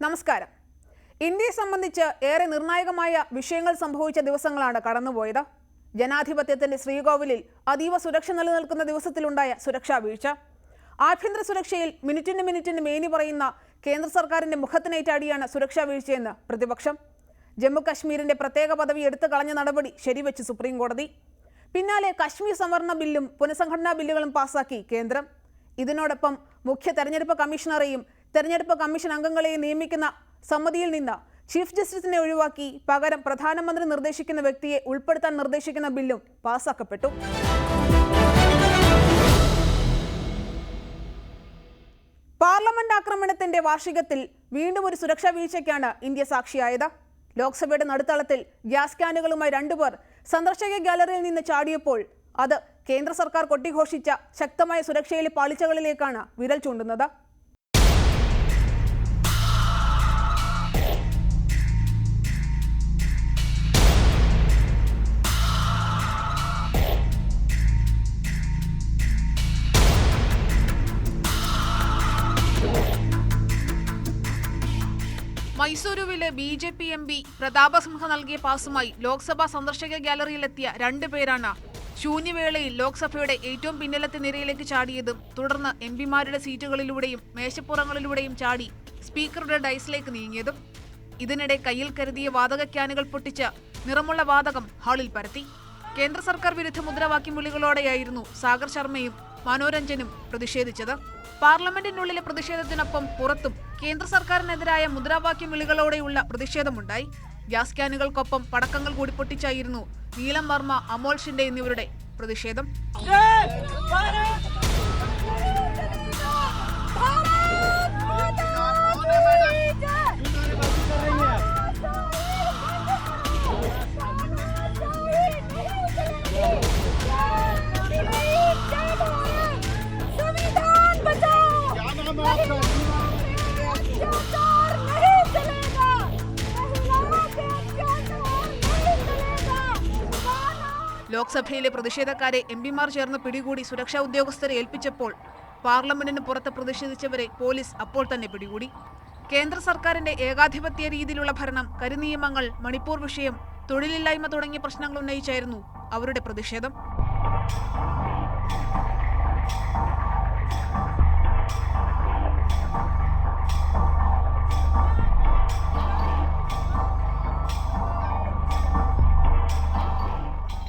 നമസ്കാരം. ഇന്ത്യയെ സംബന്ധിച്ച് ഏറെ നിർണായകമായ വിഷയങ്ങൾ സംഭവിച്ച ദിവസങ്ങളാണ് കടന്നുപോയത്. ജനാധിപത്യത്തിന്റെ ശ്രീകോവിലിൽ അതീവ സുരക്ഷ നിലനിൽക്കുന്ന ദിവസത്തിലുണ്ടായ സുരക്ഷാ വീഴ്ച, ആഭ്യന്തര സുരക്ഷയിൽ മിനിറ്റിന് മേനി പറയുന്ന കേന്ദ്ര സർക്കാരിന്റെ മുഖത്തിനേറ്റടിയാണ് സുരക്ഷാ വീഴ്ചയെന്ന് പ്രതിപക്ഷം. ജമ്മു കശ്മീരിന്റെ പ്രത്യേക പദവി എടുത്തു കളഞ്ഞ നടപടി ശരിവെച്ച് സുപ്രീം കോടതി. പിന്നാലെ കശ്മീർ സംവരണ ബില്ലും പുനഃസംഘടനാ ബില്ലുകളും പാസാക്കി കേന്ദ്രം. ഇതിനോടൊപ്പം മുഖ്യ തെരഞ്ഞെടുപ്പ് കമ്മീഷണറെയും തെരഞ്ഞെടുപ്പ് കമ്മീഷൻ അംഗങ്ങളെയും നിയമിക്കുന്ന സമിതിയിൽ നിന്ന് ചീഫ് ജസ്റ്റിസിനെ ഒഴിവാക്കി പകരം പ്രധാനമന്ത്രി നിർദ്ദേശിക്കുന്ന വ്യക്തിയെ ഉൾപ്പെടുത്താൻ നിർദ്ദേശിക്കുന്ന ബില്ലും പാസാക്കപ്പെട്ടു. പാർലമെന്റ് ആക്രമണത്തിന്റെ വാർഷികത്തിൽ വീണ്ടും ഒരു സുരക്ഷാ വീഴ്ചയ്ക്കാണ് ഇന്ത്യ സാക്ഷിയായത്. ലോക്സഭയുടെ നടുത്തളത്തിൽ ഗ്യാസ് ക്യാനുകളുമായി രണ്ടുപേർ സന്ദർശക ഗാലറിയിൽ നിന്ന് ചാടിയപ്പോൾ അത് കേന്ദ്ര സർക്കാർ കൊട്ടിഘോഷിച്ച ശക്തമായ സുരക്ഷയിലെ പാളിച്ചകളിലേക്കാണ് വിരൽ ചൂണ്ടുന്നത്. മൈസൂരുവിലെ BJP MP പ്രതാപസിംഹ നൽകിയ പാസുമായി ലോക്സഭാ സന്ദർശക ഗാലറിയിലെത്തിയ രണ്ടുപേരാണ് ശൂന്യവേളയിൽ ലോക്സഭയുടെ ഏറ്റവും പിന്നിലത്തെ നിരയിലേക്ക് ചാടിയതും തുടർന്ന് MPമാരുടെ സീറ്റുകളിലൂടെയും മേശപ്പുറങ്ങളിലൂടെയും ചാടി സ്പീക്കറുടെ ഡൈസിലേക്ക് നീങ്ങിയതും. ഇതിനിടെ കയ്യിൽ കരുതിയ വാതക ക്യാനുകൾ പൊട്ടിച്ച് നിറമുള്ള വാതകം ഹാളിൽ പരത്തി. കേന്ദ്ര സർക്കാർ വിരുദ്ധ മുദ്രാവാക്യം വിളികളോടെയായിരുന്നു സാഗർ ശർമ്മയും മനോരഞ്ജനും പ്രതിഷേധിച്ചത്. പാർലമെന്റിനുള്ളിലെ പ്രതിഷേധത്തിനൊപ്പം പുറത്തും കേന്ദ്ര സർക്കാരിനെതിരായ മുദ്രാവാക്യം വിളികളോടെയുള്ള പ്രതിഷേധമുണ്ടായി. ഗ്യാസ് ക്യാനുകൾക്കൊപ്പം പടക്കങ്ങൾ കൂടി പൊട്ടിച്ചായിരുന്നു നീലം വർമ്മ, അമോൽ ഷിൻഡെ എന്നിവരുടെ പ്രതിഷേധം. ലോക്സഭയിലെ പ്രതിഷേധക്കാരെ MPമാർ ചേർന്ന് പിടികൂടി സുരക്ഷാ ഉദ്യോഗസ്ഥരെ ഏൽപ്പിച്ചപ്പോൾ പാർലമെന്റിന് പുറത്ത് പ്രതിഷേധിച്ചവരെ പോലീസ് അപ്പോൾ തന്നെ പിടികൂടി. കേന്ദ്ര സർക്കാരിന്റെ ഏകാധിപത്യ രീതിയിലുള്ള ഭരണം, കരിനിയമങ്ങൾ, മണിപ്പൂർ വിഷയം, തൊഴിലില്ലായ്മ തുടങ്ങിയ പ്രശ്നങ്ങൾ ഉന്നയിച്ചായിരുന്നു അവരുടെ പ്രതിഷേധം.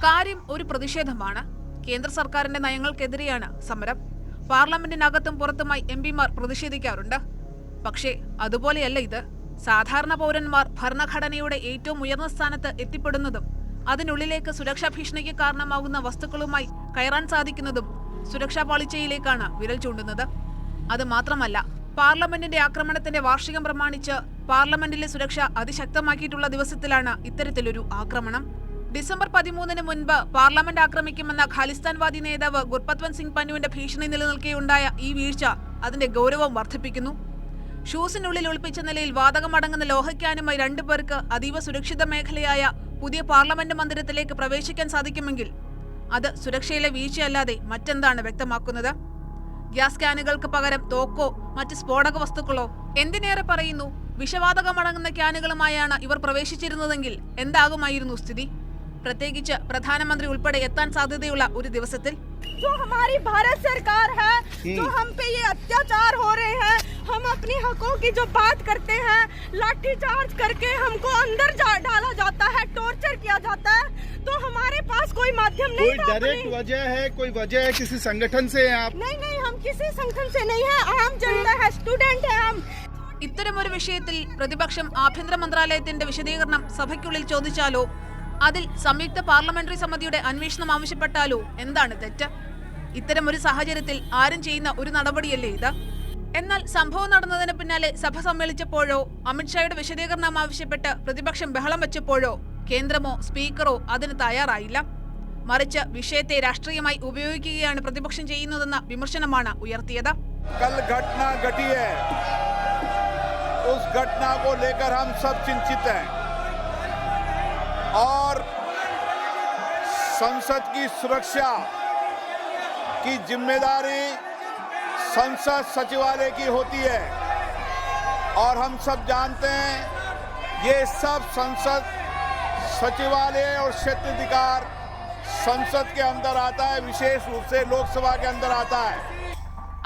കാര്യം ഒരു പ്രതിഷേധമാണ്. കേന്ദ്ര സർക്കാരിന്റെ നയങ്ങൾക്കെതിരെയാണ് സമരം. പാർലമെന്റിനകത്തും പുറത്തുമായി MPമാർ പ്രതിഷേധിക്കാറുണ്ട്. പക്ഷേ അതുപോലെയല്ല ഇത്. സാധാരണ പൗരന്മാർ ഭരണഘടനയുടെ ഏറ്റവും ഉയർന്ന സ്ഥാനത്ത് എത്തിപ്പെടുന്നതും അതിനുള്ളിലേക്ക് സുരക്ഷാ ഭീഷണിക്ക് കാരണമാകുന്ന വസ്തുക്കളുമായി കയറാൻ സാധിക്കുന്നതും സുരക്ഷാ പാളിച്ചയിലേക്കാണ് വിരൽ ചൂണ്ടുന്നത്. അത് മാത്രമല്ല, പാർലമെന്റിന്റെ ആക്രമണത്തിന്റെ വാർഷികം പ്രമാണിച്ച് പാർലമെന്റിലെ സുരക്ഷ അതിശക്തമാക്കിയിട്ടുള്ള ദിവസത്തിലാണ് ഇത്തരത്തിലൊരു ആക്രമണം. ഡിസംബർ 13 മുൻപ് പാർലമെന്റ് ആക്രമിക്കുമെന്ന ഖാലിസ്ഥാൻവാദി നേതാവ് ഗുർപത്വന്ത് സിംഗ് പന്നുവിന്റെ ഭീഷണി നിലനിൽക്കെയുണ്ടായ ഈ വീഴ്ച അതിന്റെ ഗൗരവം വർദ്ധിപ്പിക്കുന്നു. ഷൂസിനുള്ളിൽ ഒളിപ്പിച്ച നിലയിൽ വാതകമടങ്ങുന്ന ലോഹക്യാനുമായി രണ്ടുപേർക്ക് അതീവ സുരക്ഷിത മേഖലയായ പുതിയ പാർലമെന്റ് മന്ദിരത്തിലേക്ക് പ്രവേശിക്കാൻ സാധിക്കുമെങ്കിൽ അത് സുരക്ഷയിലെ വീഴ്ചയല്ലാതെ മറ്റെന്താണ് വ്യക്തമാക്കുന്നത്? ഗ്യാസ് ക്യാനുകൾക്ക് പകരം തോക്കോ മറ്റ് സ്ഫോടക വസ്തുക്കളോ, എന്തിനേറെ പറയുന്നു വിഷവാതകമടങ്ങുന്ന ക്യാനുകളുമായാണ് ഇവർ പ്രവേശിച്ചിരുന്നതെങ്കിൽ എന്താകുമായിരുന്നു സ്ഥിതി? പ്രത്യേകിച്ച് പ്രധാനമന്ത്രി ഉൾപ്പെടെ എത്താൻ സാധ്യതയുള്ള ഒരു ദിവസത്തിൽ. जो हमारी भारत सरकार है, जो हम पे ये अत्याचार हो रहे हैं, हम अपनी हकों की जो बात करते हैं, लाठी चार्ज करके हमको अंदर डाला जाता है, टॉर्चर किया जाता है, तो हमारे पास कोई माध्यम नहीं था। कोई डायरेक्ट वजह है, कोई वजह है किसी संगठन से हैं आप? नहीं, हम किसी संगठन से नहीं है, आम जनता है, स्टूडेंट है हम. ഇത്തരമൊരു വിഷയത്തിൽ പ്രതിപക്ഷം ആഭ്യന്തര മന്ത്രാലയത്തിന്റെ വിശദീകരണം സഭയ്ക്കുള്ളിൽ ചോദിച്ചാലോ, അതിൽ സംയുക്ത പാർലമെന്ററി സമിതിയുടെ അന്വേഷണം ആവശ്യപ്പെട്ടാലോ എന്താണ് തെറ്റ്? ഇത്തരമൊരു സാഹചര്യത്തിൽ ആരും ചെയ്യുന്ന ഒരു നടപടിയല്ലേ ഇത്? എന്നാൽ സംഭവം നടന്നതിന് പിന്നാലെ സഭ സമ്മേളിച്ചപ്പോഴോ അമിത്ഷായുടെ വിശദീകരണം ആവശ്യപ്പെട്ട് പ്രതിപക്ഷം ബഹളം വെച്ചപ്പോഴോ കേന്ദ്രമോ സ്പീക്കറോ അതിന് തയ്യാറായില്ല. മറിച്ച് വിഷയത്തെ രാഷ്ട്രീയമായി ഉപയോഗിക്കുകയാണ് പ്രതിപക്ഷം ചെയ്യുന്നതെന്ന വിമർശനമാണ് ഉയർത്തിയത്. उस घटना को लेकर हम सब चिंतित हैं और संसद की सुरक्षा की जिम्मेदारी संसद सचिवालय की होती है और हम सब जानते हैं ये सब संसद सचिवालय और क्षेत्राधिकार संसद के अंदर आता है, विशेष रूप से लोकसभा के अंदर आता है।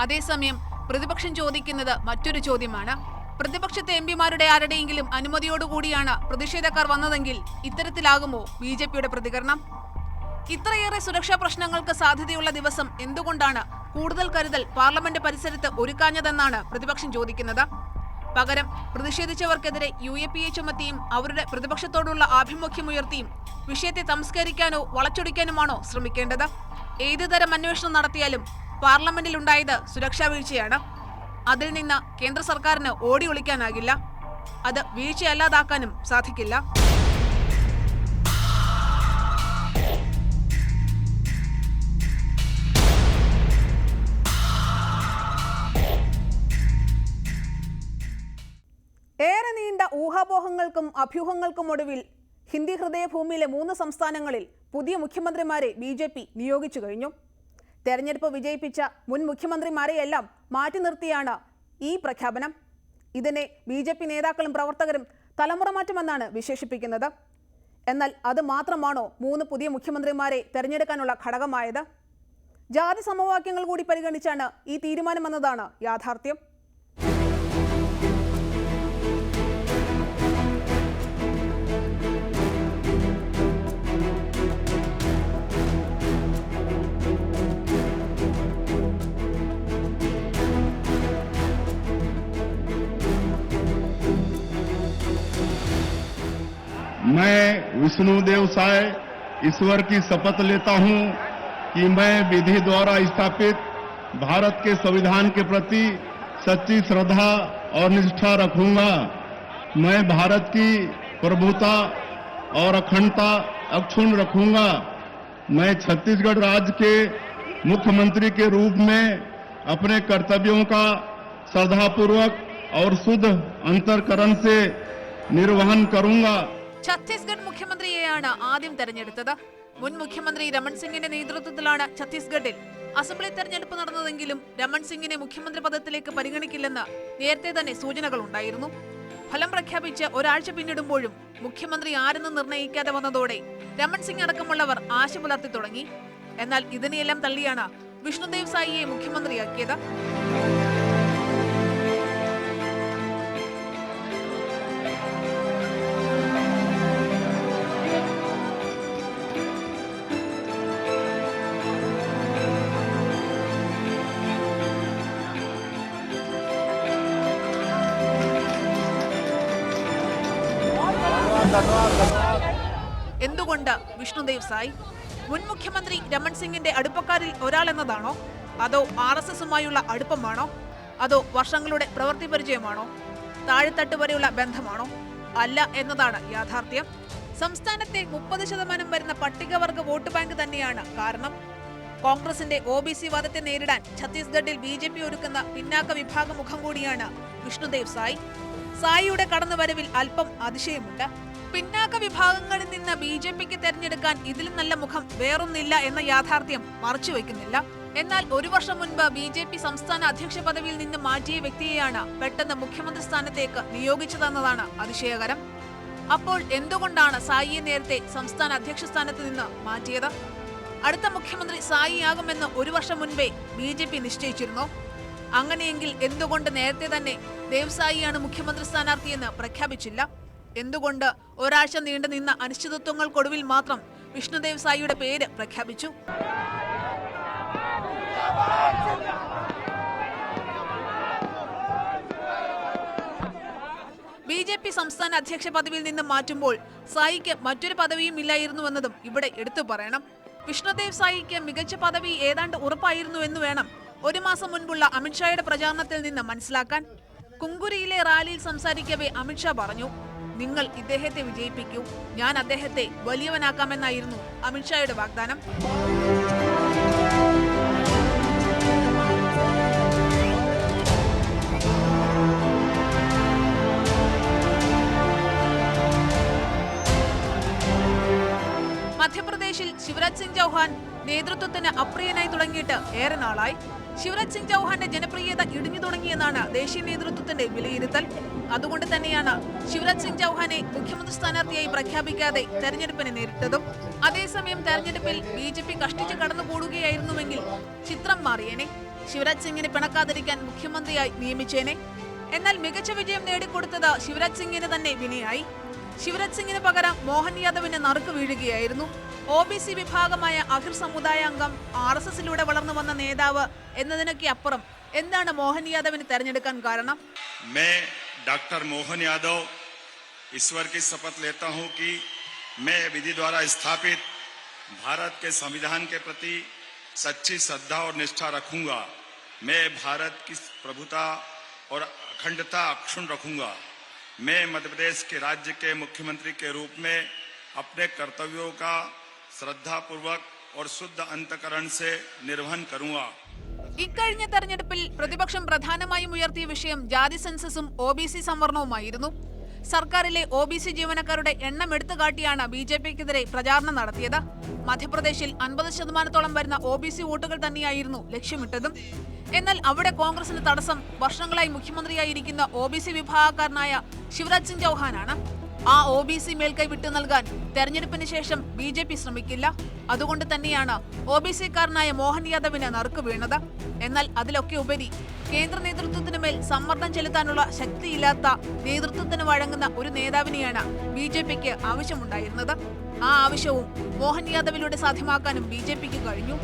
അതേസമയം പ്രതിപക്ഷം ചോദിക്കുന്നത് മറ്റൊരു ചോദ്യമാണ്. പ്രതിപക്ഷത്തെ എംപിമാരുടെ ആരുടെയെങ്കിലും അനുമതിയോടുകൂടിയാണ് പ്രതിഷേധക്കാർ വന്നതെങ്കിൽ ഇത്തരത്തിലാകുമോ ബിജെപിയുടെ പ്രതികരണം? ഇത്രയേറെ സുരക്ഷാ പ്രശ്നങ്ങൾക്ക് സാധ്യതയുള്ള ദിവസം എന്തുകൊണ്ടാണ് കൂടുതൽ കരുതൽ പാർലമെന്റ് പരിസരത്ത് ഒരുക്കാഞ്ഞതെന്നാണ് പ്രതിപക്ഷം ചോദിക്കുന്നത്. പകരം പ്രതിഷേധിച്ചവർക്കെതിരെ UAPA ചുമത്തിയും അവരുടെ പ്രതിപക്ഷത്തോടുള്ള ആഭിമുഖ്യമുയർത്തിയും വിഷയത്തെ സംസ്കരിക്കാനോ വളച്ചൊടിക്കാനുമാണോ ശ്രമിക്കേണ്ടത്? ഏതുതരം അന്വേഷണം നടത്തിയാലും പാർലമെന്റിലുണ്ടായത് സുരക്ഷാ വീഴ്ചയാണ്. അതിൽ നിന്ന് കേന്ദ്ര സർക്കാരിന് ഓടി ഒളിക്കാനാകില്ല. അത് വീഴ്ചയല്ലാതാക്കാനും സാധിക്കില്ല. ഏറെ നീണ്ട ഊഹാപോഹങ്ങൾക്കും അഭ്യൂഹങ്ങൾക്കും ഒടുവിൽ ഹിന്ദി ഹൃദയഭൂമിയിലെ 3 സംസ്ഥാനങ്ങളിൽ പുതിയ മുഖ്യമന്ത്രിമാരെ BJP നിയോഗിച്ചു കഴിഞ്ഞു. തെരഞ്ഞെടുപ്പ് വിജയിപ്പിച്ച മുൻ മുഖ്യമന്ത്രിമാരെയെല്ലാം മാറ്റി നിർത്തിയാണ് ഈ പ്രഖ്യാപനം. ഇതിനെ BJP നേതാക്കളും പ്രവർത്തകരും തലമുറ മാറ്റമെന്നാണ് വിശേഷിപ്പിക്കുന്നത്. എന്നാൽ അത് മാത്രമാണോ 3 പുതിയ മുഖ്യമന്ത്രിമാരെ തെരഞ്ഞെടുക്കാനുള്ള ഘടകമായത്? ജാതി സമവാക്യങ്ങൾ കൂടി പരിഗണിച്ചാണ് ഈ തീരുമാനമെന്നതാണ് യാഥാർത്ഥ്യം. मैं विष्णुदेव साय ईश्वर की शपथ लेता हूं कि मैं विधि द्वारा स्थापित भारत के संविधान के प्रति सच्ची श्रद्धा और निष्ठा रखूंगा। मैं भारत की प्रभुता और अखंडता अक्षुण्ण रखूंगा। मैं छत्तीसगढ़ राज्य के मुख्यमंत्री के रूप में अपने कर्तव्यों का श्रद्धापूर्वक और शुद्ध अंतःकरण से निर्वहन करूंगा। ഛത്തീസ്ഗഡ് മുഖ്യമന്ത്രിയെയാണ് ആദ്യം തെരഞ്ഞെടുത്തത്. മുൻ മുഖ്യമന്ത്രി രമൺ സിംഗിന്റെ നേതൃത്വത്തിലാണ് ഛത്തീസ്ഗഡിൽ അസംബ്ലി തെരഞ്ഞെടുപ്പ് നടന്നതെങ്കിലും രമൺ സിംഗിനെ മുഖ്യമന്ത്രി പദത്തിലേക്ക് പരിഗണിക്കില്ലെന്ന് നേരത്തെ തന്നെ സൂചനകളുണ്ടായിരുന്നു. ഫലം പ്രഖ്യാപിച്ച് ഒരാഴ്ച പിന്നിടുമ്പോഴും മുഖ്യമന്ത്രി ആരെന്ന് നിർണ്ണയിക്കാതെ വന്നതോടെ രമൺ സിംഗ് അടക്കമുള്ളവർ ആശ പുലർത്തി തുടങ്ങി. എന്നാൽ ഇതിനെയെല്ലാം തള്ളിയാണ് വിഷ്ണുദേവ് സായിയെ മുഖ്യമന്ത്രിയാക്കിയത്. എന്തുകൊണ്ട് വിഷ്ണുദേവ് സായ്? മുൻ മുഖ്യമന്ത്രി രമൺ സിംഗിന്റെ അടുപ്പക്കാരിൽ ഒരാളെന്നതാണോ? അതോ RSSുമായുള്ള അടുപ്പമാണോ? അതോ വർഷങ്ങളുടെ പ്രവൃത്തി പരിചയമാണോ? താഴെത്തട്ട് വരെയുള്ള ബന്ധമാണോ? അല്ല എന്നതാണ് യാഥാർത്ഥ്യം. സംസ്ഥാനത്തെ 30% വരുന്ന പട്ടികവർഗ വോട്ട് ബാങ്ക് തന്നെയാണ് കാരണം. കോൺഗ്രസിന്റെ OBC വാദത്തെ നേരിടാൻ ഛത്തീസ്ഗഡിൽ BJP ഒരുക്കുന്ന പിന്നാക്ക വിഭാഗ മുഖം കൂടിയാണ് വിഷ്ണുദേവ് സായ്. സായിയുടെ കടന്നുവരവിൽ അല്പം അതിശയമുണ്ട്. പിന്നാക്ക വിഭാഗങ്ങളിൽ നിന്ന് BJPക്ക് തെരഞ്ഞെടുക്കാൻ ഇതിലും നല്ല മുഖം വേറൊന്നില്ല എന്ന യാഥാർത്ഥ്യം മറച്ചുവെക്കുന്നില്ല. എന്നാൽ 1 വർഷം മുൻപ് BJP സംസ്ഥാന അധ്യക്ഷ പദവിയിൽ നിന്ന് മാറ്റിയ വ്യക്തിയെയാണ് പെട്ടെന്ന് മുഖ്യമന്ത്രി സ്ഥാനത്തേക്ക് നിയോഗിച്ചതെന്നതാണ് അതിശയകരം. അപ്പോൾ എന്തുകൊണ്ടാണ് സായിയെ നേരത്തെ സംസ്ഥാന അധ്യക്ഷ സ്ഥാനത്ത് നിന്ന് മാറ്റിയത്? അടുത്ത മുഖ്യമന്ത്രി സായിയാകുമെന്ന് 1 വർഷം മുൻപേ BJP നിശ്ചയിച്ചിരുന്നു. അങ്ങനെയെങ്കിൽ എന്തുകൊണ്ട് നേരത്തെ തന്നെ ദേവ് സായിയാണ് മുഖ്യമന്ത്രി സ്ഥാനാർത്ഥിയെന്ന് പ്രഖ്യാപിച്ചില്ല? എന്തുകൊണ്ട് ഒരാഴ്ച നീണ്ടു നിന്ന അനിശ്ചിതത്വങ്ങൾക്കൊടുവിൽ മാത്രം വിഷ്ണുദേവ് സായിയുടെ പേര് പ്രഖ്യാപിച്ചു? BJP സംസ്ഥാന അധ്യക്ഷ പദവിയിൽ നിന്ന് മാറ്റുമ്പോൾ സായിക്ക് മറ്റൊരു പദവിയും ഇല്ലായിരുന്നുവെന്നതും ഇവിടെ എടുത്തു പറയണം. വിഷ്ണുദേവ് സായിക്ക് മികച്ച പദവി ഏതാണ്ട് ഉറപ്പായിരുന്നു എന്ന് വേണം 1 മാസം മുൻപുള്ള അമിത്ഷായുടെ പ്രചാരണത്തിൽ നിന്ന് മനസ്സിലാക്കാൻ. കുങ്കുരിയിലെ റാലിയിൽ സംസാരിക്കവേ അമിത്ഷാ പറഞ്ഞു, നിങ്ങൾ ഇദ്ദേഹത്തെ വിജയിപ്പിക്കൂ, ഞാൻ അദ്ദേഹത്തെ വലിയവനാക്കാമെന്നായിരുന്നു അമിത്ഷായുടെ വാഗ്ദാനം. മധ്യപ്രദേശിൽ ശിവരാജ് സിംഗ് ചൗഹാൻ നേതൃത്വത്തിന് അപ്രിയനായി തുടങ്ങിയിട്ട് ഏറെ നാളായി. ശിവരാജ് സിംഗ് ചൗഹാന്റെ ജനപ്രിയത ഇടിഞ്ഞു തുടങ്ങിയെന്നാണ് ദേശീയ നേതൃത്വത്തിന്റെ വിലയിരുത്തൽ. അതുകൊണ്ട് തന്നെയാണ് ശിവരാജ് സിംഗ് ചൗഹാനെ മുഖ്യമന്ത്രി സ്ഥാനാർത്ഥിയായി പ്രഖ്യാപിക്കാതെ തെരഞ്ഞെടുപ്പിനെ നേരിട്ടതും. അതേസമയം തെരഞ്ഞെടുപ്പിൽ BJP കഷ്ടിച്ച് കടന്നുകൂടുകയായിരുന്നുവെങ്കിൽ ചിത്രം മാറിയേനെ. ശിവരാജ് സിംഗിനെ പിണക്കാതിരിക്കാൻ മുഖ്യമന്ത്രിയായി നിയമിച്ചേനെ. എന്നാൽ മികച്ച വിജയം നേടിക്കൊടുത്തത് ശിവരാജ് സിംഗിന് തന്നെ വിനയായി. ശിവരാജ് സിംഗിന് പകരം മോഹൻ യാദവിന് നറുക്ക് വീഴുകയായിരുന്നു. OBC വിഭാഗമായ അഹിർ സമുദായ അംഗം, RSSലൂടെ വളർന്നു വന്ന നേതാവ് എന്നതിനൊക്കെ അപ്പുറം എന്താണ് മോഹൻ യാദവിന് തെരഞ്ഞെടുക്കാൻ കാരണം? मैं डॉक्टर मोहन यादव ईश्वर की शपथ लेता हूं कि मैं विधि द्वारा स्थापित भारत के संविधान के प्रति सच्ची श्रद्धा और निष्ठा रखूंगा। मैं भारत की प्रभुता और अखंडता अक्षुण्ण रखूंगा। मैं मध्य प्रदेश के राज्य के मुख्यमंत्री के रूप में अपने कर्तव्यों का श्रद्धापूर्वक और शुद्ध अंतकरण से निर्वहन करूंगा। ഇക്കഴിഞ്ഞ തെരഞ്ഞെടുപ്പിൽ പ്രതിപക്ഷം പ്രധാനമായും ഉയർത്തിയ വിഷയം ജാതി സെൻസസും OBC സംവരണവുമായിരുന്നു. സർക്കാരിലെ OBC ജീവനക്കാരുടെ എണ്ണം എടുത്തുകാട്ടിയാണ് BJPക്കെതിരെ പ്രചാരണം നടത്തിയത്. മധ്യപ്രദേശിൽ 50% വരുന്ന OBC വോട്ടുകൾ തന്നെയായിരുന്നു ലക്ഷ്യമിട്ടതും. എന്നാൽ അവിടെ കോൺഗ്രസിന് തടസ്സം വർഷങ്ങളായി മുഖ്യമന്ത്രിയായിരിക്കുന്ന OBC വിഭാഗക്കാരനായ ശിവരാജ് സിംഗ് ചൗഹാനാണ്. ആ OBC മേൽക്കൈ വിട്ടു നൽകാൻ തെരഞ്ഞെടുപ്പിന് ശേഷം BJP ശ്രമിക്കില്ല. അതുകൊണ്ട് തന്നെയാണ് OBCക്കാരനായ മോഹൻ യാദവിന് നറുക്ക് വീണത്. എന്നാൽ അതിലൊക്കെ ഉപരി കേന്ദ്ര നേതൃത്വത്തിന് മേൽ സമ്മർദ്ദം ചെലുത്താനുള്ള ശക്തിയില്ലാത്ത നേതൃത്വത്തിന് വഴങ്ങുന്ന ഒരു നേതാവിനെയാണ് BJPക്ക് ആവശ്യമുണ്ടായിരുന്നത്. ആ ആവശ്യവും മോഹൻ യാദവിലൂടെ സാധ്യമാക്കാനും BJPക്ക് കഴിഞ്ഞു.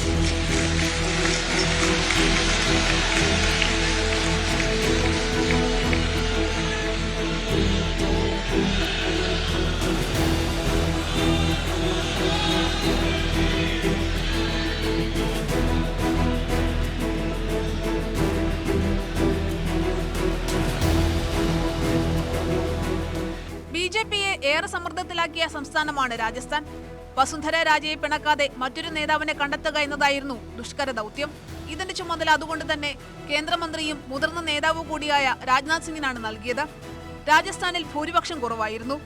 BJPയെ ഏറെ സമ്മർദ്ദത്തിലാക്കിയ സംസ്ഥാനമാണ് രാജസ്ഥാൻ. വസുന്ധര രാജയെ പിണക്കാതെ മറ്റൊരു നേതാവിനെ കണ്ടെത്തുക എന്നതായിരുന്നു ദുഷ്കര ദൗത്യം. ഇതിന്റെ ചുമതല അതുകൊണ്ട് തന്നെ കേന്ദ്രമന്ത്രിയും മുതിർന്ന നേതാവ് കൂടിയായ രാജ്നാഥ് സിംഗിനാണ് നൽകിയത്. രാജസ്ഥാനിൽ ഭൂരിപക്ഷം കുറവായിരുന്നു.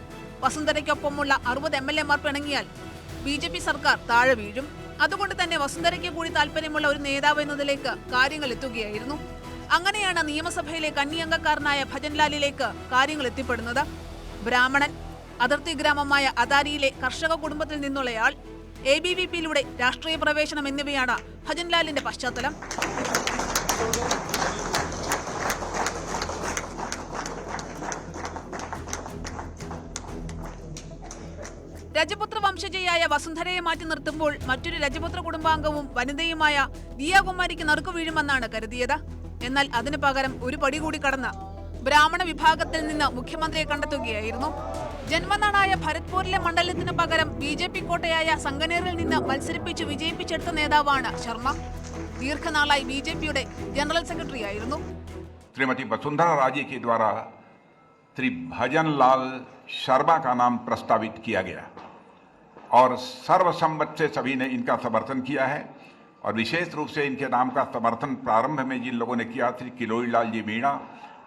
വസുന്ധരയ്ക്കൊപ്പമുള്ള 60 MLA-മാർ പിണങ്ങിയാൽ BJP സർക്കാർ താഴെ വീഴും. അതുകൊണ്ട് തന്നെ വസുന്ധരയ്ക്ക് കൂടി താല്പര്യമുള്ള ഒരു നേതാവ് എന്നതിലേക്ക് കാര്യങ്ങൾ എത്തുകയായിരുന്നു. അങ്ങനെയാണ് നിയമസഭയിലെ കന്നിയംഗക്കാരനായ ഭജൻലാലിലേക്ക് കാര്യങ്ങൾ എത്തിപ്പെടുന്നത്. ബ്രാഹ്മണൻ, അതിർത്തി ഗ്രാമമായ അദാരിയിലെ കർഷക കുടുംബത്തിൽ നിന്നുള്ളയാൾ, ABVP-യിലൂടെ രാഷ്ട്രീയ പ്രവേശനം എന്നിവയാണ് ഭജൻലാലിന്റെ പശ്ചാത്തലം. രജപുത്ര വംശജയായ വസുന്ധരയെ മാറ്റി നിർത്തുമ്പോൾ മറ്റൊരു രജപുത്ര കുടുംബാംഗവും വനിതയുമായ ദിയാകുമാരിക്ക് നറുക്കു വീഴുമെന്നാണ് കരുതിയത്. എന്നാൽ അതിനു പകരം ഒരു പടി കൂടി കടന്ന് ബ്രാഹ്മണ വിഭാഗത്തിൽ നിന്ന് മുഖ്യമന്ത്രിയെ കണ്ടെത്തുകയായിരുന്നു. ജന്മനാടായ ഭരത്പൂരിലെ മണ്ഡലത്തിന് പകരം BJP കോട്ടയായ സംഗനേറിൽ നിന്ന് മത്സരിപ്പിച്ച് വിജയിപ്പിച്ചെടുത്ത നേതാവാണ് ശർമ്മ. ദീർഘനാളായി BJPയുടെ ജനറൽ സെക്രട്ടറി ആയിരുന്നു. श्रीमती वसुंधरा राजे के द्वारा श्री भजनलाल शर्मा का नाम प्रस्तावित किया गया और सर्वसम्मत से सभी ने इनका समर्थन किया है। और विशेष रूप से इनके नाम का समर्थन प्रारंभ में जिन लोगों ने किया, श्री किरोड़ीलाल जी मीणा,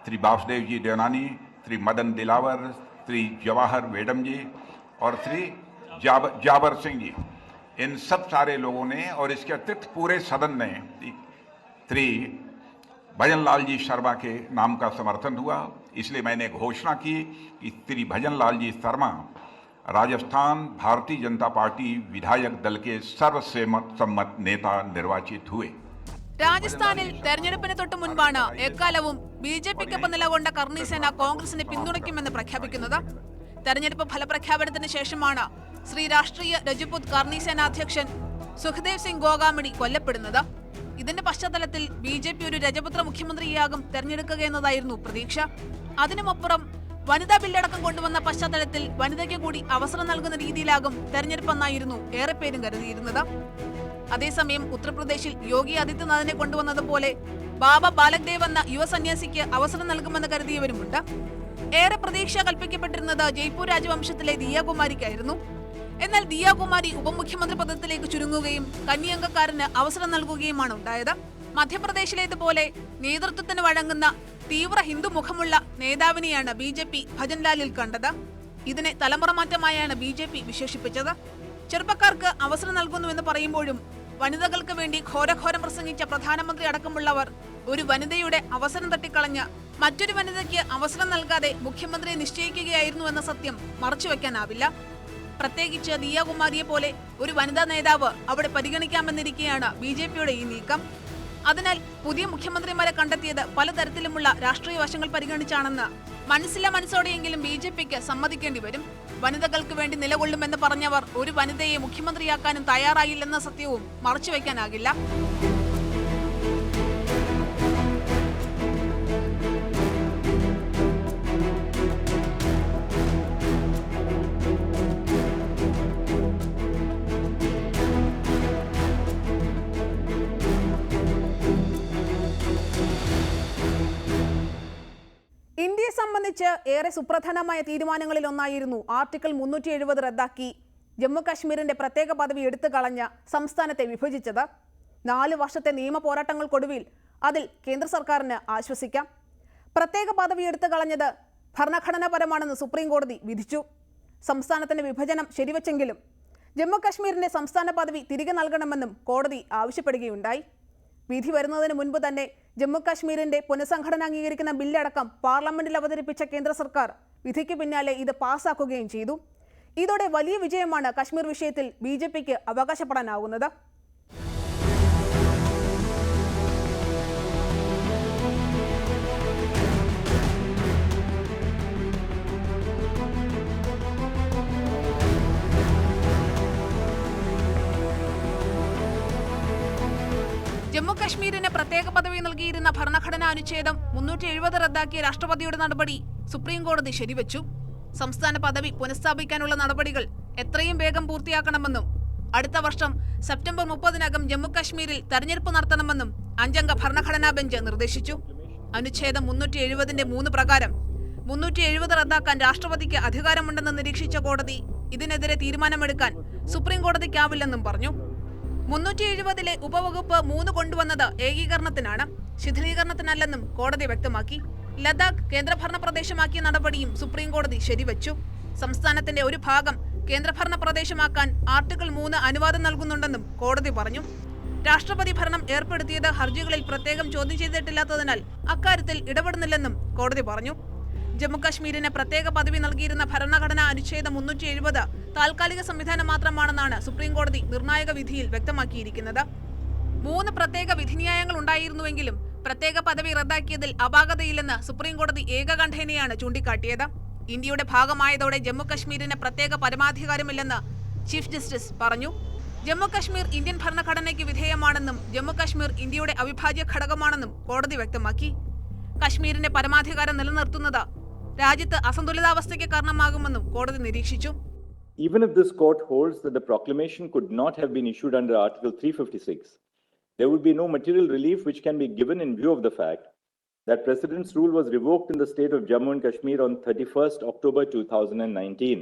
श्री वासुदेव जी देवनानी, श्री मदन दिलावर, श्री जवाहर वेडम जी और श्री जाबर सिंह जी, इन सब सारे लोगों ने और इसके अतिरिक्त पूरे सदन ने श्री भजनलाल जी शर्मा के नाम का समर्थन हुआ। इसलिए मैंने घोषणा की कि श्री भजनलाल जी शर्मा राजस्थान भारतीय जनता पार्टी विधायक दल के सर्वसम्मत नेता निर्वाचित हुए। രാജസ്ഥാനിൽ തെരഞ്ഞെടുപ്പിന് തൊട്ടു മുൻപാണ് എക്കാലവും BJPക്കൊപ്പം നിലകൊണ്ട കർണിസേന കോൺഗ്രസിനെ പിന്തുണയ്ക്കുമെന്ന് പ്രഖ്യാപിക്കുന്നത്. തെരഞ്ഞെടുപ്പ് ഫലപ്രഖ്യാപനത്തിന് ശേഷമാണ് ശ്രീ രാഷ്ട്രീയ രജപുത് കർണിസേന അധ്യക്ഷൻ സുഖ്ദേവ് സിംഗ് ഗോഗാമണി കൊല്ലപ്പെടുന്നത്. ഇതിന്റെ പശ്ചാത്തലത്തിൽ BJP ഒരു രജപുത്ര മുഖ്യമന്ത്രിയാകും തെരഞ്ഞെടുക്കുക എന്നതായിരുന്നു പ്രതീക്ഷ. അതിനുമപ്പുറം വനിതാ ബില്ലടക്കം കൊണ്ടുവന്ന പശ്ചാത്തലത്തിൽ വനിതയ്ക്ക് കൂടി അവസരം നൽകുന്ന രീതിയിലാകും തെരഞ്ഞെടുപ്പെന്നായിരുന്നു ഏറെ പേരും കരുതിയിരുന്നത്. അതേസമയം ഉത്തർപ്രദേശിൽ യോഗി ആദിത്യനാഥിനെ കൊണ്ടുവന്നതുപോലെ ബാബ ബാലക് എന്ന യുവ സന്യാസിക്ക് അവസരം നൽകുമെന്ന് കരുതിയവരുമുണ്ട്. ഏറെ പ്രതീക്ഷ കൽപ്പിക്കപ്പെട്ടിരുന്നത് ജയ്പൂർ രാജവംശത്തിലെ ദിയാകുമാരിക്കായിരുന്നു. എന്നാൽ ദിയാകുമാരി ഉപമുഖ്യമന്ത്രി പദത്തിലേക്ക് ചുരുങ്ങുകയും കന്നിയംഗക്കാരന് അവസരം നൽകുകയുമാണ് ഉണ്ടായത്. മധ്യപ്രദേശിലേതുപോലെ നേതൃത്വത്തിന് വഴങ്ങുന്ന തീവ്ര ഹിന്ദു മുഖമുള്ള നേതാവിനെയാണ് BJP ഭജൻലാലിൽ കണ്ടത്. ഇതിനെ തലമുറ മാറ്റമായാണ് BJP വിശേഷിപ്പിച്ചത്. ചെറുപ്പക്കാർക്ക് അവസരം നൽകുന്നുവെന്ന് പറയുമ്പോഴും വനിതകൾക്ക് വേണ്ടി ഘോരഘോരം പ്രസംഗിച്ച പ്രധാനമന്ത്രി അടക്കമുള്ളവർ ഒരു വനിതയുടെ അവസരം തട്ടിക്കളഞ്ഞ് മറ്റൊരു വനിതയ്ക്ക് അവസരം നൽകാതെ മുഖ്യമന്ത്രിയെ നിശ്ചയിക്കുകയായിരുന്നു എന്ന സത്യം മറച്ചുവെക്കാനാവില്ല. പ്രത്യേകിച്ച് ദിയാകുമാരിയെ പോലെ ഒരു വനിതാ നേതാവ് അവിടെ പരിഗണിക്കാമെന്നിരിക്കെയാണ് BJPയുടെ ഈ നീക്കം. അതിനാൽ പുതിയ മുഖ്യമന്ത്രിമാരെ കണ്ടെത്തിയത് പലതരത്തിലുമുള്ള രാഷ്ട്രീയ വശങ്ങൾ പരിഗണിച്ചാണെന്ന് മനസ്സോടെയെങ്കിലും BJPക്ക് സമ്മതിക്കേണ്ടി വരും. വനിതകൾക്ക് വേണ്ടി നിലകൊള്ളുമെന്ന് പറഞ്ഞവർ ഒരു വനിതയെ മുഖ്യമന്ത്രിയാക്കാനും തയ്യാറായില്ലെന്ന സത്യവും മറച്ചുവെക്കാനാകില്ല. ഇന്ത്യയെ സംബന്ധിച്ച് ഏറെ സുപ്രധാനമായ തീരുമാനങ്ങളിൽ ഒന്നായിരുന്നു ആർട്ടിക്കിൾ 370 റദ്ദാക്കി ജമ്മു കാശ്മീരിന്റെ പ്രത്യേക പദവി എടുത്തു കളഞ്ഞ സംസ്ഥാനത്തെ വിഭജിച്ചത്. 4 വർഷത്തെ നിയമ പോരാട്ടങ്ങൾക്കൊടുവിൽ അതിൽ കേന്ദ്ര സർക്കാരിന് ആശ്വസിക്കാം. പ്രത്യേക പദവി എടുത്തു കളഞ്ഞത് ഭരണഘടനാപരമാണെന്ന് സുപ്രീം കോടതി വിധിച്ചു. സംസ്ഥാനത്തിന്റെ വിഭജനം ശരിവെച്ചെങ്കിലും ജമ്മു കാശ്മീരിന്റെ സംസ്ഥാന പദവി തിരികെ നൽകണമെന്നും കോടതി ആവശ്യപ്പെടുകയുണ്ടായി. വിധി വരുന്നതിന് മുൻപ് തന്നെ ജമ്മു കാശ്മീരിന്റെ പുനഃസംഘടന അംഗീകരിക്കുന്ന ബില്ലടക്കം പാർലമെന്റിൽ അവതരിപ്പിച്ച കേന്ദ്ര സർക്കാർ വിധിക്ക് പിന്നാലെ ഇത് പാസ്സാക്കുകയും ചെയ്തു. ഇതോടെ വലിയ വിജയമാണ് കശ്മീർ വിഷയത്തിൽ BJPക്ക് അവകാശപ്പെടാനാവുന്നത്. ജമ്മു കാശ്മീരിന് പ്രത്യേക പദവി നൽകിയിരുന്ന ഭരണഘടനാ അനുച്ഛേദം 370 റദ്ദാക്കിയ രാഷ്ട്രപതിയുടെ നടപടി സുപ്രീം കോടതി ശരിവച്ചു. സംസ്ഥാന പദവി പുനഃസ്ഥാപിക്കാനുള്ള നടപടികൾ എത്രയും വേഗം പൂർത്തിയാക്കണമെന്നും അടുത്ത വർഷം സെപ്റ്റംബർ 30-നകം ജമ്മു കാശ്മീരിൽ തെരഞ്ഞെടുപ്പ് നടത്തണമെന്നും 5-അംഗ ഭരണഘടനാ ബെഞ്ച് നിർദ്ദേശിച്ചു. അനുച്ഛേദം 370-ന്റെ 3 പ്രകാരം 370 റദ്ദാക്കാൻ രാഷ്ട്രപതിക്ക് അധികാരമുണ്ടെന്ന് നിരീക്ഷിച്ച കോടതി ഇതിനെതിരെ തീരുമാനമെടുക്കാൻ സുപ്രീം കോടതിക്കാവില്ലെന്നും പറഞ്ഞു. 370-ലെ ഉപവകുപ്പ് 3 കൊണ്ടുവന്നത് ഏകീകരണത്തിനാണ്, ശിഥിലീകരണത്തിനല്ലെന്നും കോടതി വ്യക്തമാക്കി. ലഡാക്ക് കേന്ദ്രഭരണ പ്രദേശമാക്കിയ നടപടിയും സുപ്രീം കോടതി ശരിവച്ചു. സംസ്ഥാനത്തിന്റെ ഒരു ഭാഗം കേന്ദ്രഭരണ പ്രദേശമാക്കാൻ ആർട്ടിക്കിൾ 3 അനുവാദം നൽകുന്നുണ്ടെന്നും കോടതി പറഞ്ഞു. രാഷ്ട്രപതി ഭരണം ഏർപ്പെടുത്തിയത് ഹർജികളിൽ പ്രത്യേകം ചോദ്യം ചെയ്തിട്ടില്ലാത്തതിനാൽ അക്കാര്യത്തിൽ ഇടപെടുന്നില്ലെന്നും കോടതി പറഞ്ഞു. ജമ്മുകാശ്മീരിന് പ്രത്യേക പദവി നൽകിയിരുന്ന ഭരണഘടനാ അനുച്ഛേദം 370 താൽക്കാലിക സംവിധാനം മാത്രമാണെന്നാണ് സുപ്രീം കോടതി നിർണായക വിധിയിൽ വ്യക്തമാക്കിയിരിക്കുന്നത്. 3 പ്രത്യേക വിധിന്യായങ്ങൾ ഉണ്ടായിരുന്നുവെങ്കിലും പ്രത്യേക പദവി റദ്ദാക്കിയതിൽ അപാകതയില്ലെന്ന് സുപ്രീം കോടതി ഏകകണ്ഠേനയാണ് ചൂണ്ടിക്കാട്ടിയത്. ഇന്ത്യയുടെ ഭാഗമായതോടെ ജമ്മുകശ്മീരിന് പ്രത്യേക പരമാധികാരമില്ലെന്ന് ചീഫ് ജസ്റ്റിസ് പറഞ്ഞു. ജമ്മുകശ്മീർ ഇന്ത്യൻ ഭരണഘടനയ്ക്ക് വിധേയമാണെന്നും ജമ്മുകശ്മീർ ഇന്ത്യയുടെ അവിഭാജ്യ ഘടകമാണെന്നും കോടതി വ്യക്തമാക്കി. കശ്മീരിന്റെ പരമാധികാരം നിലനിർത്തുന്നത് രാജ്യത്ത് അസന്തുലിതാവസ്ഥയ്ക്ക് കാരണമാകുമെന്നും കോടതി നിരീക്ഷിച്ചു. Even if this court holds that the proclamation could not have been issued under Article 356, there would be no material relief which can be given in view of the fact that President's rule was revoked in the state of Jammu and Kashmir on 31st October 2019.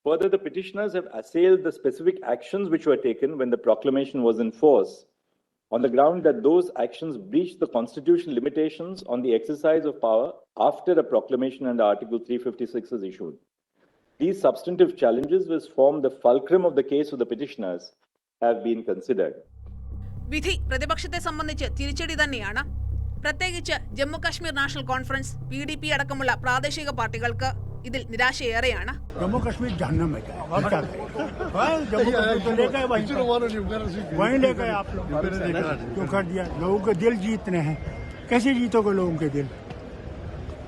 Further, the petitioners have assailed the specific actions which were taken when the proclamation was in force, on the ground that those actions breached the constitutional limitations on the exercise of power after a proclamation under Article 356 is issued. These substantive challenges, which form the fulcrum of the case of the petitioners, have been considered. വിധി പ്രതിപക്ഷത്തെ സംബന്ധിച്ച് തിരിച്ചടി തന്നെയാണ്. പ്രത്യേകിച്ച് Jammu Kashmir national conference, PDP അടക്കമുള്ള പ്രാദേശിക പാർട്ടികൾക്ക് ഇതിൽ നിരാശയേറെയാണ്. जम्मू कश्मीर जहन्नम में जाए, जम्मू कश्मीर तो लेकर वहीं ले गए आप लोग, क्यों कर दिया? लोगों के दिल जीतने हैं, कैसे जीतोगे लोगों के दिल?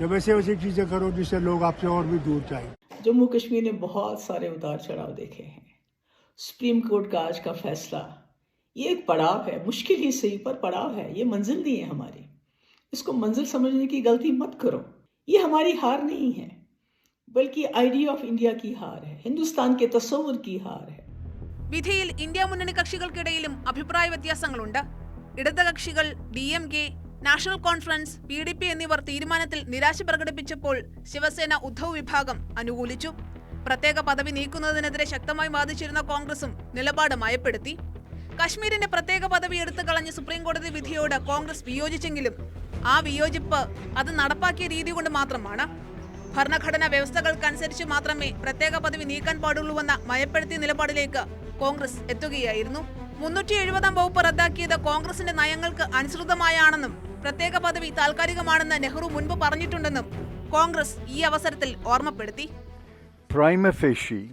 जब ऐसे वैसे चीजें करो जिससे लोग आपसे और भी दूर जाए. जम्मू कश्मीर ने बहुत सारे उतार चढ़ाव देखे हैं. सुप्रीम कोर्ट का आज का फैसला ये एक पड़ाव है, मुश्किल ही सही पर पड़ाव है. ये मंजिल नहीं है हमारी, इसको मंजिल समझने की गलती मत करो. ये हमारी हार नहीं है, बल्कि आइडिया ऑफ इंडिया की हार है, हिंदुस्तान के तस्वुर की हार है. വിധിയിൽ ഇന്ത്യ മുന്നണി കക്ഷികൾക്കിടയിലും അഭിപ്രായ വ്യത്യാസങ്ങളുണ്ട്. ഇടത് കക്ഷികൾ DMK, നാഷണൽ കോൺഫറൻസ്, PDP എന്നിവർ തീരുമാനത്തിൽ നിരാശ പ്രകടിപ്പിച്ചപ്പോൾ ശിവസേന ഉദ്ധവ് വിഭാഗം അനുകൂലിച്ചു. പ്രത്യേക പദവി നീക്കുന്നതിനെതിരെ ശക്തമായി വാദിച്ചിരുന്ന കോൺഗ്രസും നിലപാട് മയപ്പെടുത്തി. കശ്മീരിന്റെ പ്രത്യേക പദവി എടുത്തു കളഞ്ഞ സുപ്രീം കോടതി വിധിയോട് കോൺഗ്രസ് വിയോജിച്ചെങ്കിലും ആ വിയോജിപ്പ് അത് നടപ്പാക്കിയ രീതി കൊണ്ട് മാത്രമാണ്. ഭരണഘടനാ വ്യവസ്ഥകൾക്കനുസരിച്ച് മാത്രമേ പ്രത്യേക പദവി നീക്കാൻ പാടുള്ളൂവെന്ന മയപ്പെടുത്തിയ നിലപാടിലേക്ക് കോൺഗ്രസ് എത്തുകയായിരുന്നു. 370 വകുപ്പ് റദ്ദാക്കിയത് കോൺഗ്രസിന്റെ നയങ്ങൾക്ക് അനുസൃതമായാണെന്നും പ്രത്യേക പദവി താൽക്കാലികമാണെന്ന് നെഹ്റു മുൻപ് പറഞ്ഞിട്ടുണ്ടെന്നും കോൺഗ്രസ് ഈ അവസരത്തിൽ ഓർമ്മപ്പെടുത്തി. Prima facie,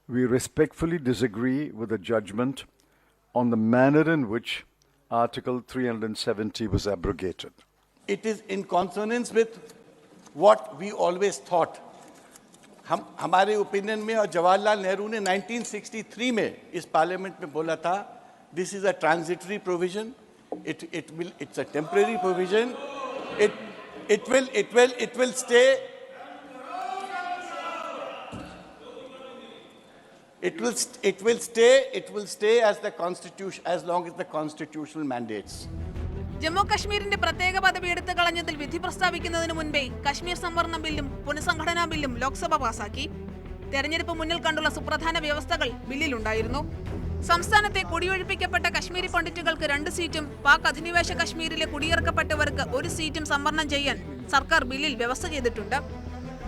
we respectfully disagree with the judgment on the manner in which Article 370 was abrogated. It is in consonance with what we always thought. हमारे ओपिनियन में और जवाहरलाल नेहरू ने 1963 में इस पार्लियामेंट में बोला था, this is a transitory provision, it's a temporary provision, it will stay. It will stay as the constitution, as long as the constitutional mandates. Jammu കശ്മീരിന്റെ പ്രത്യേക പദവി എടുത്തു കളഞ്ഞതിൽ വിധി പ്രസ്താവിക്കുന്നതിന് മുൻപേ കശ്മീർ സംവരണ ബില്ലും പുനഃസംഘടനാ ബില്ലും ലോക്സഭ പാസാക്കി. തെരഞ്ഞെടുപ്പ് മുന്നിൽ കണ്ടുള്ള സുപ്രധാന വ്യവസ്ഥകൾ ബില്ലിലുണ്ടായിരുന്നു. സംസ്ഥാനത്തെ കുടിയൊഴിപ്പിക്കപ്പെട്ട കശ്മീരി പണ്ഡിറ്റുകൾക്ക് 2 സീറ്റും പാക് അധിനിവേശ കശ്മീരിലെ കുടിയിറക്കപ്പെട്ടവർക്ക് 1 സീറ്റും സംവരണം ചെയ്യാൻ സർക്കാർ ബില്ലിൽ വ്യവസ്ഥ ചെയ്തിട്ടുണ്ട്.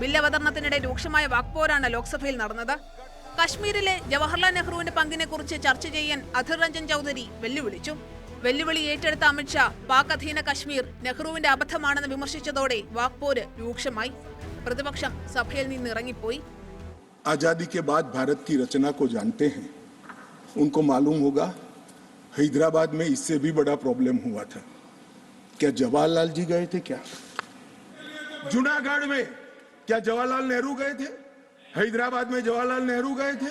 ബില്ല് അവതരണത്തിനിടെ രൂക്ഷമായ വാക്പോരാണ് ലോക്സഭയിൽ നടന്നത്. കശ്മീരിലെ ജവഹർലാൽ നെഹ്റുവിന്റെ പങ്കിനെക്കുറിച്ച് ചർച്ച ചെയ്യാൻ അധിർ രഞ്ജൻ ചൌധരി വെല്ലുവിളിച്ചു. വെല്ലുവിളി ഏറ്റെടുത്ത അമിത്ഷാ പാക് അധീന കശ്മീർ നെഹ്റുവിന്റെ അബദ്ധമാണെന്ന് വിമർശിച്ചതോടെ വാക്പോര് രൂക്ഷമായി. പ്രതിപക്ഷം സഭയിൽ നിന്ന് ഇറങ്ങിപ്പോയി. आजादी के बाद भारत की रचना को जानते हैं, उनको मालूम होगा हैदराबाद में इससे भी बड़ा प्रॉब्लम हुआ था. क्या जवाहरलाल जी गए थे? क्या जूनागढ़ में क्या जवाहरलाल नेहरू गए थे? हैदराबाद में जवाहरलाल नेहरू गए थे?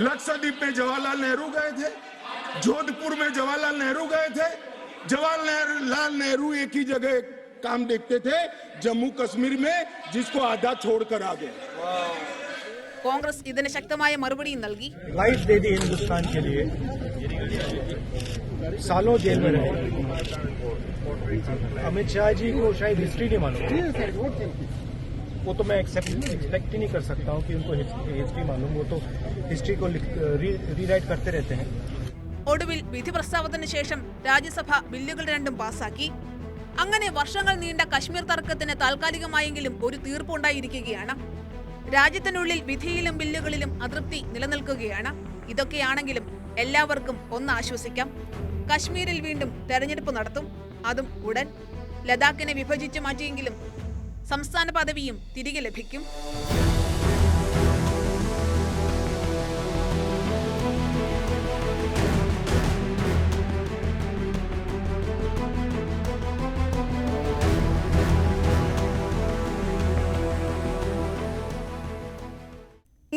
लक्षद्वीप में जवाहरलाल नेहरू गए थे? जोधपुर में जवाहरलाल नेहरू गए थे? जवाहरलाल नेहरू एक ही जगह काम देखते थे, जम्मू कश्मीर में, जिसको आधा छोड़कर आ गए. കോൺഗ്രസ് ഇതിന് ശക്തമായ മറുപടിയും നൽകി. लाइफ दे दी हिंदुस्तान के लिए, सालों जेल में रहे. अमित शाह जी को शायद हिस्ट्री नहीं मालूम, वो तो मैं एक्सपेक्ट ही नहीं कर सकता हूँ कि उनको हिस्ट्री मालूम. वो तो हिस्ट्री को रीराइट करते रहते हैं. ഒടുവിൽ വിധി പ്രസ്താവത്തിന് ശേഷം രാജ്യസഭ ബില്ലുകൾ രണ്ടും പാസാക്കി. അങ്ങനെ വർഷങ്ങൾ നീണ്ട കശ്മീർ തർക്കത്തിന് താൽക്കാലികമായെങ്കിലും ഒരു തീർപ്പുണ്ടായിരിക്കുകയാണ്. രാജ്യത്തിനുള്ളിൽ വിധിയിലും ബില്ലുകളിലും അതൃപ്തി നിലനിൽക്കുകയാണ്. ഇതൊക്കെയാണെങ്കിലും എല്ലാവർക്കും ഒന്ന് ആശ്വസിക്കാം, കശ്മീരിൽ വീണ്ടും തെരഞ്ഞെടുപ്പ് നടത്തും, അതും ഉടൻ. ലഡാക്കിനെ വിഭജിച്ചു മാറ്റിയെങ്കിലും സംസ്ഥാന പദവിയും തിരികെ ലഭിക്കും.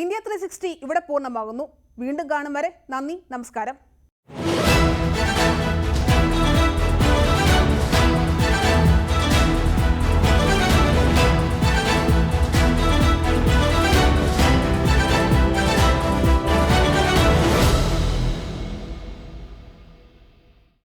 ഇന്ത്യ 360 ഇവിടെ പൂർണ്ണമാകുന്നു. വീണ്ടും കാണും വരെ നന്ദി, നമസ്കാരം.